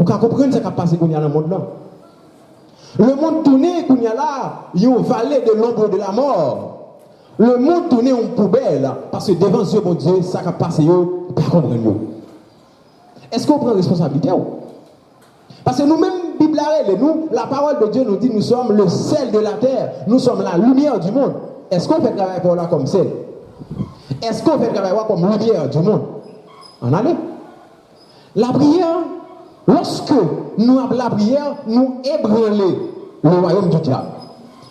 Vous comprenez ce qui a passé dans le monde là. Le monde tourné, qu'on y a là, il y a une vallée de l'ombre de la mort. Le monde tourné en poubelle, parce que devant Dieu, mon Dieu, ça qui a passé, vous ne comprenez pas. Est-ce qu'on prend responsabilité? Parce que nous-mêmes, Bible, nous, la parole de Dieu nous dit, nous sommes le sel de la terre, nous sommes la lumière du monde. Est-ce qu'on fait travailler pour là comme sel? Est-ce qu'on fait travailler comme lumière du monde? En allez. La prière, lorsque nous avons la prière, nous ébranlons le royaume du diable.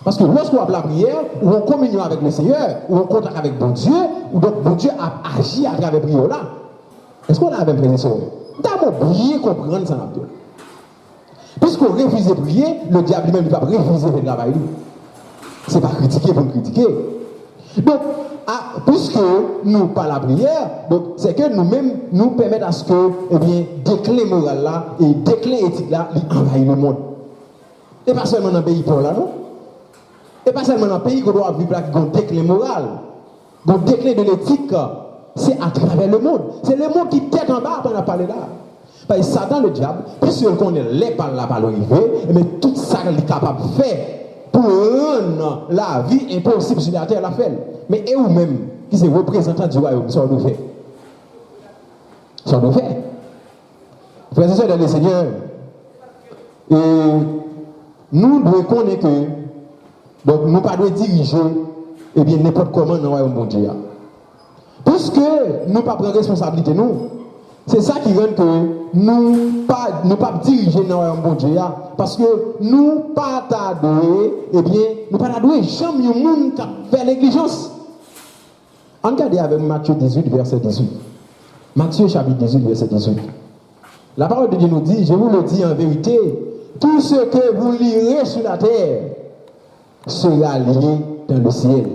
Parce que lorsqu'on a la prière, ou on communion avec le Seigneur, ou on contact avec bon Dieu, ou donc bon Dieu a agi à travers la prière là. Est-ce qu'on a la même présence? D'abord, prier, comprendre ça. Puisqu'on refuse de prier, le diable lui-même ne va pas refuser de travailler. Ce n'est pas critiquer pour critiquer. Donc, puisque nous pas la prière, donc c'est que nous-mêmes nous permettons à ce que, eh bien, déclin moral là et déclin éthique là, envahissent le monde. Et pas seulement dans le pays pour là, non? Et pas seulement dans le pays qu'on doit vivre là, qui a un déclin moral, un déclin de l'éthique, c'est à travers le monde. C'est le monde qui tête en bas, on a parlé là. Parce que Satan, le diable, puisqu'il connaît les paroles là, par l'arrivée, mais tout ça qu'il est capable de faire pour rendre la vie impossible sur la terre, la fait. Mais et vous-même, qui sont représentants du royaume, ça nous fait. Ça nous fait. Frères et sœurs dans le Seigneur, nous devons connaître que donc, nous ne pouvons pas diriger eh bien, n'importe comment dans le royaume de Dieu. Puisque nous ne pouvons pas prendre responsabilité, nous, c'est ça qui rend que nous ne pouvons pas diriger dans le royaume de Dieu. Parce que nous ne pouvons pas t'adouer, eh bien, nous ne pouvons pas t'adouer jamais au monde qui fait négligence. Regardez avec Matthieu 18, verset 18. Matthieu chapitre 18, verset 18. La parole de Dieu nous dit, je vous le dis en vérité, tout ce que vous lirez sur la terre sera lié dans le ciel.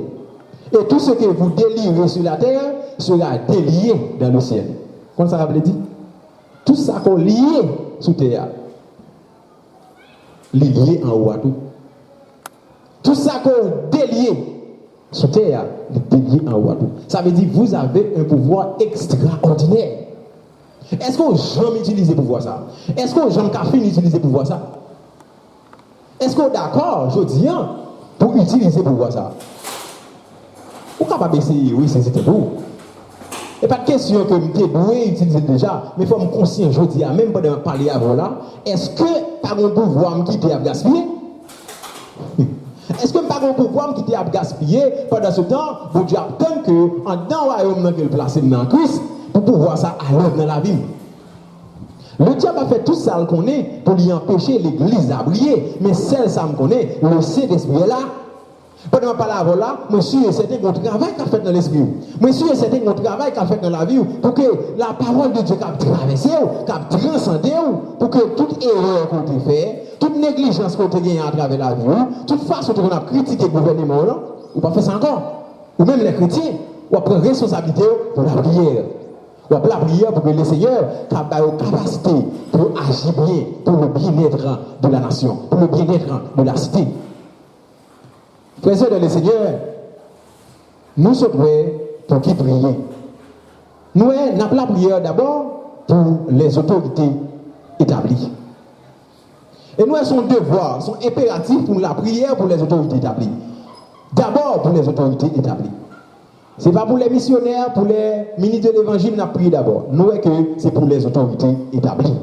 Et tout ce que vous délirez sur la terre sera délié dans le ciel. Comment ça veut dire? Tout ça qu'on lié sous terre, lié en haut à tout. Tout ça qu'on délié sous terre, délié en haut à tout. Ça veut dire que vous avez un pouvoir extraordinaire. Est-ce qu'on jamais utilisé pour voir ça? Est-ce qu'on jamais fini d'utiliser pour voir ça? Est-ce qu'on est d'accord, je dis, pour utiliser pour voir ça? Ou capable d'essayer, oui, c'était vous. Et pas de question que je dois utiliser déjà, mais il faut me conscient, je dis, même pas de parler avant là, est-ce que par mon pouvoir me quitter à gaspiller? Est-ce que par mon pouvoir me quitter à gaspiller pendant ce temps, bon Dieu attend que en dans le royaume qu'il place dans Christ pour pouvoir ça à l'œuvre dans la vie? Le diable a fait tout ça qu'on connaît pour lui empêcher l'église à briller, mais celle ça me connaît, le Saint-Esprit est là. Pendant que je parle là, monsieur, c'était mon travail qu'a fait dans l'esprit. Monsieur, c'était mon travail qu'a fait dans la vie pour que la parole de Dieu qu'a traversé, qu'a transcendé, pour que toute erreur qu'on a fait, toute négligence qu'on a gagnée à travers la vie, toute façon dont on a critiqué le gouvernement, ou pas fait ça encore. Ou même les chrétiens, ou prendre responsabilité pour la prière. Ou la prière pour que le Seigneur ait la capacité pour agir bien, pour le bien-être de la nation, pour le bien-être de la cité. Frères de le Seigneur, nous sommes prêts pour qui prier. Nous avons la prière d'abord pour les autorités établies. Et nous avons son devoir, son impératif pour la prière pour les autorités établies. D'abord pour les autorités établies. Ce n'est pas pour les missionnaires, pour les ministres de l'évangile, nous avons prié d'abord. Nous avons que c'est pour les autorités établies.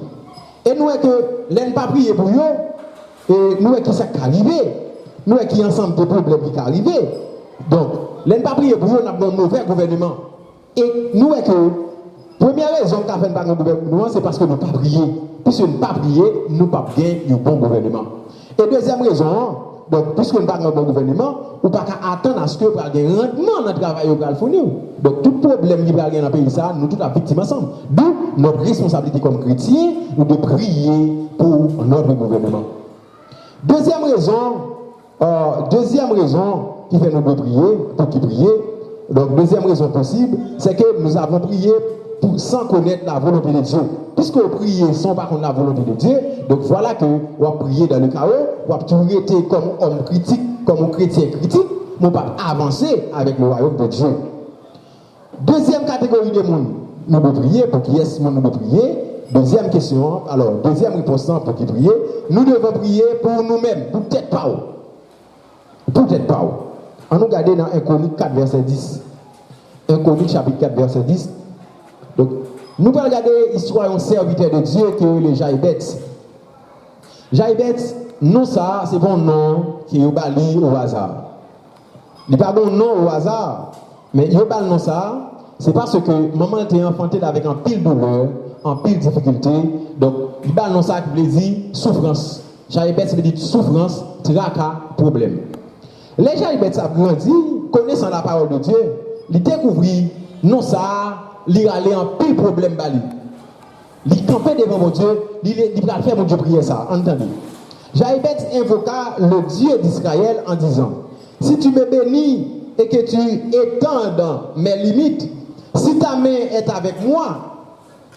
Et nous avons que l'on n'a pas prié pour eux, et nous avons que ça arrivé. Nous qui ensemble des problèmes qui sont arrivés. Donc, l'on n'a pas prié pour nous, on a un mauvais gouvernement. Et nous, que première raison qu'a fait un gouvernement, c'est parce que nous n'avons pas prié. Puisque nous n'avons pas prié, nous n'avons pas bien un bon gouvernement. Et deuxième raison, donc, puisque nous n'avons pas un bon gouvernement, nous n'avons pas attendre à ce que nous ayons un rendement dans le travail au fournir. Donc, tout problème qui va dans le pays, ça, nous tous la victime ensemble. D'où notre responsabilité comme chrétiens, de prier pour notre gouvernement. Deuxième raison qui fait nous prier, pour qui prier, donc deuxième raison possible, c'est que nous avons prié sans connaître la volonté de Dieu. Puisque vous priez sans pas connaître la volonté de Dieu, donc voilà que vous priez dans le chaos, vous toujours été comme homme critique, comme un chrétien critique, mais pas avancer avec le royaume de Dieu. Deuxième catégorie de monde, nous devons prier, pour qui est-ce que nous devons prier? Deuxième question, alors, deuxième réponse pour qui prier. Nous devons prier pour nous-mêmes, peut-être pas. Peut-être pas. On nous regarde dans 1 Chronique 4, verset 10. 1 Chronique chapitre 4, verset 10. Donc, nous allons regarder l'histoire d'un serviteur de Dieu qui est le Jaïbet. Jaïbet, non, ça, c'est bon nom qui est bali au hasard. Il n'y a pas bon nom au hasard, mais il y a pas non ça. C'est parce que maman était enfantée avec un pile douleur, un pile difficulté. Donc, il n'y a pas non ça qui veut dire souffrance. Jaïbet, ça veut dire souffrance, tracas, problème. Les Jaïbet, ça grandit, connaissant la parole de Dieu, il découvrit non ça, il allait en pile problème bali. Il campait devant mon Dieu, il va faire mon Dieu prier ça. Entendez. Jaïbet invoqua le Dieu d'Israël en disant: si tu me bénis et que tu étendes mes limites, si ta main est avec moi,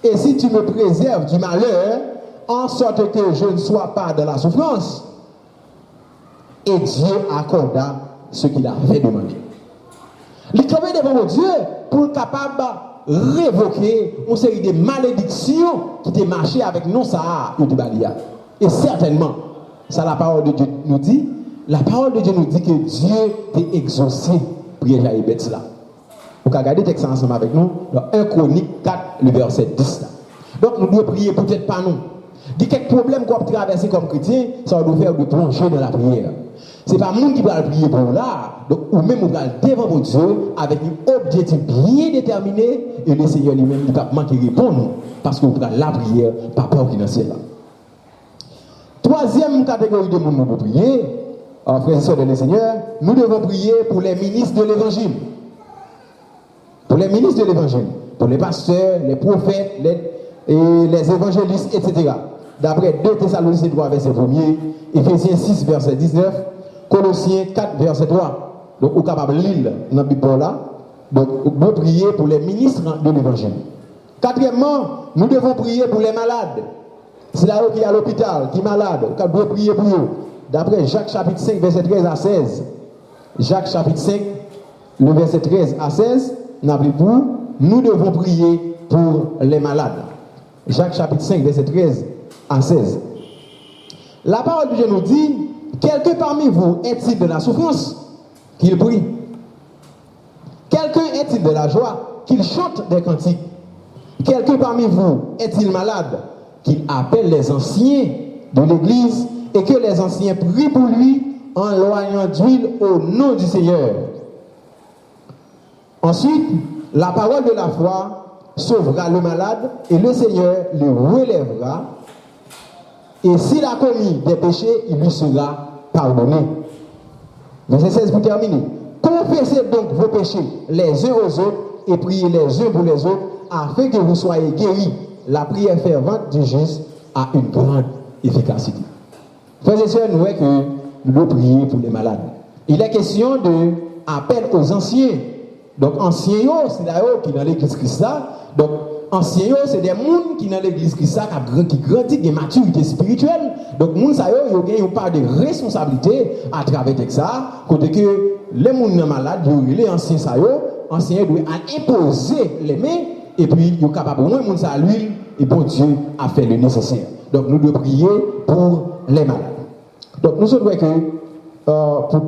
et si tu me préserves du malheur, en sorte que je ne sois pas dans la souffrance. Et Dieu accorda ce qu'il avait demandé. Il travaille devant Dieu pour être capable de révoquer une série de malédictions qui étaient marchées avec non ça ou de balia. Et certainement, ça la parole de Dieu nous dit. La parole de Dieu nous dit que Dieu est exaucé prière Jaïbet là. Vous pouvez regarder le texte ensemble avec nous dans 1 Chronique 4, le verset 10 là. Donc nous devons prier peut-être pas nous. Il y a quelques problèmes qu'on peut traverser comme chrétien, ça va nous faire de plonger dans la prière. Ce n'est pas le monde qui va prier pour là. Donc, ou même on va devant mon Dieu avec un objectif bien déterminé et le Seigneur lui-même ne va pas manquer répondre parce qu'on va la prière par peur qui dans le ciel là. Troisième catégorie de monde nous devons prier, frères et sœurs de le Seigneur, nous devons prier pour les ministres de l'évangile. Pour les ministres de l'évangile, pour les pasteurs, les prophètes, les évangélistes, etc. D'après 2 Thessaloniciens 3, verset 1er, Éphésiens 6, verset 19, Colossiens 4, verset 3. Donc, vous êtes capable de lire dans la Bible là. Donc, vous devez prier pour les ministres de l'évangile. Quatrièmement, nous devons prier pour les malades. C'est là qui est à l'hôpital, qui est malade. Vous devez prier pour eux. D'après Jacques chapitre 5, verset 13 à 16. Jacques chapitre 5, le verset 13 à 16, nous devons prier pour les malades. Jacques chapitre 5, verset 13 à 16. La parole de Dieu nous dit: quelqu'un parmi vous est-il de la souffrance? Qu'il prie. Quelqu'un est-il de la joie? Qu'il chante des cantiques. Quelqu'un parmi vous est-il malade? Qu'il appelle les anciens de l'église et que les anciens prient pour lui en loignant d'huile au nom du Seigneur. Ensuite, la parole de la foi sauvera le malade et le Seigneur le relèvera. Et s'il a commis des péchés, il lui sera pardonné. Verset 16 pour terminer. Confessez donc vos péchés les uns aux autres et priez les uns pour les autres afin que vous soyez guéris. La prière fervente du juste a une grande efficacité. Frères et sœurs, nous voyons que nous devons prier pour les malades. Il est question de appel aux anciens. Donc, anciens, c'est d'ailleurs qui dans l'église Christ. Donc, anciens, c'est des gens qui dans l'église Christ qui grandissent de maturité spirituelle. Donc, les gens, ils ont une part de responsabilité à travers ça. Côté que les gens malades, les anciens, doivent imposer les mains et puis ils sont capables de moins à l'huile et bon Dieu a fait le nécessaire. Donc, nous devons prier pour les malades. Donc, nous savons que pour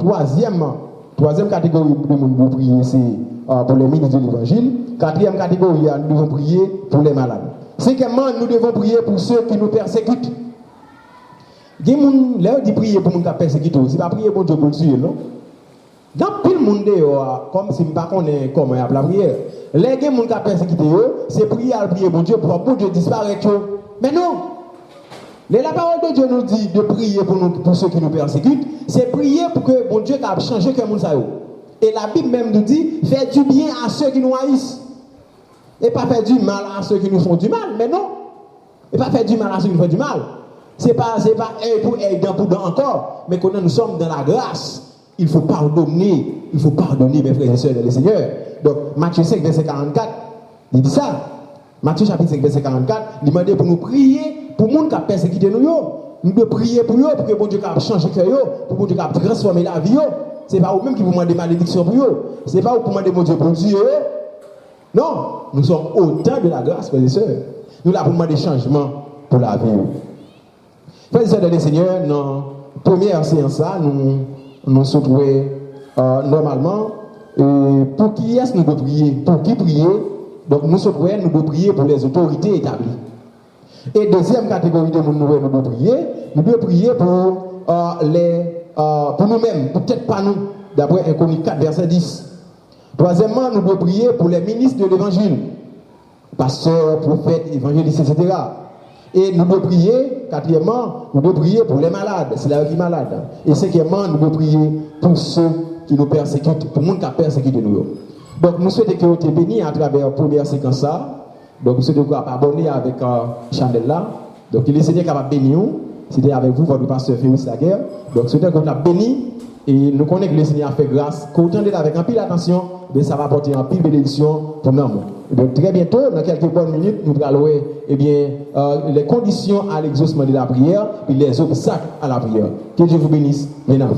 troisième catégorie de monde nous prier, c'est pour les ministres de l'évangile. Quatrième catégorie, nous devons prier pour les malades. Cinquièmement, nous devons prier pour ceux qui nous persécutent. Il y a des gens qui prient pour les gens qui persécutent. Ce n'est pas prier pour Dieu pour le tuer, non? Dans tout le monde, comme si je ne sais pas comment il y a la prière. Les gens qui persécutent, c'est prier pour Dieu pour que Dieu disparaisse. Mais non! La parole de Dieu nous dit de prier pour ceux qui nous persécutent, c'est prier pour que bon Dieu ait changé que nous savons. Et la Bible même nous dit, faites du bien à ceux qui nous haïssent. Et pas faire du mal à ceux qui nous font du mal, mais non. Et pas faire du mal à ceux qui nous font du mal. C'est pas œil pour œil, dent pour dent encore, mais quand nous sommes dans la grâce, il faut pardonner, mes frères et sœurs de le Seigneur. Donc, Matthieu 5, verset 44, il dit ça. Matthieu chapitre 5, verset 44, il demande pour nous prier pour les gens qui ont persécuté nous. Nous devons prier pour eux, pour que bon Dieu puisse changer le cœur, pour que bon Dieu puisse transformer la vie. Ce n'est pas vous-même qui vous demandez malédiction pour eux. Ce n'est pas vous qui demandez mon Dieu pour Dieu. Non, nous sommes au temps de la grâce, frères et sœurs. Nous là pour demander des changements pour la vie. Frères et Seigneur, dans la première séance, nous sommes trouvés normalement. Pour qui est-ce que nous devons prier? Pour qui prier? Donc nous sommes trouvés, nous devons prier pour les autorités établies. Et deuxième catégorie de nous devons prier pour nous-mêmes, peut-être pas nous, d'après 1 Chroniques 4, verset 10. Troisièmement, nous devons prier pour les ministres de l'évangile, pasteurs, prophètes, évangélistes, etc. Et nous devons prier, quatrièmement, nous devons prier pour les malades, c'est là qui est malade. Et cinquièmement, nous devons prier pour ceux qui nous persécutent, pour le monde qui a persécuté nous. Donc nous souhaitons que vous soyez bénis à travers la première séquence. Donc nous souhaitons que vous soyez abonnés avec Chanel là. Donc il est Seigneur qui va bénir. C'était avec vous, votre pasteur Félix Laguerre. Donc nous souhaitons que vous soyez bénis. Et nous connaissons que le Seigneur a fait grâce. Quand vous entendez avec un pile attention, ça va apporter un pile bénédiction pour nous. Donc très bientôt, dans quelques bonnes minutes, nous allons voir les conditions à l'exaucement de la prière et les obstacles à la prière. Que Dieu vous bénisse. Bien à vous.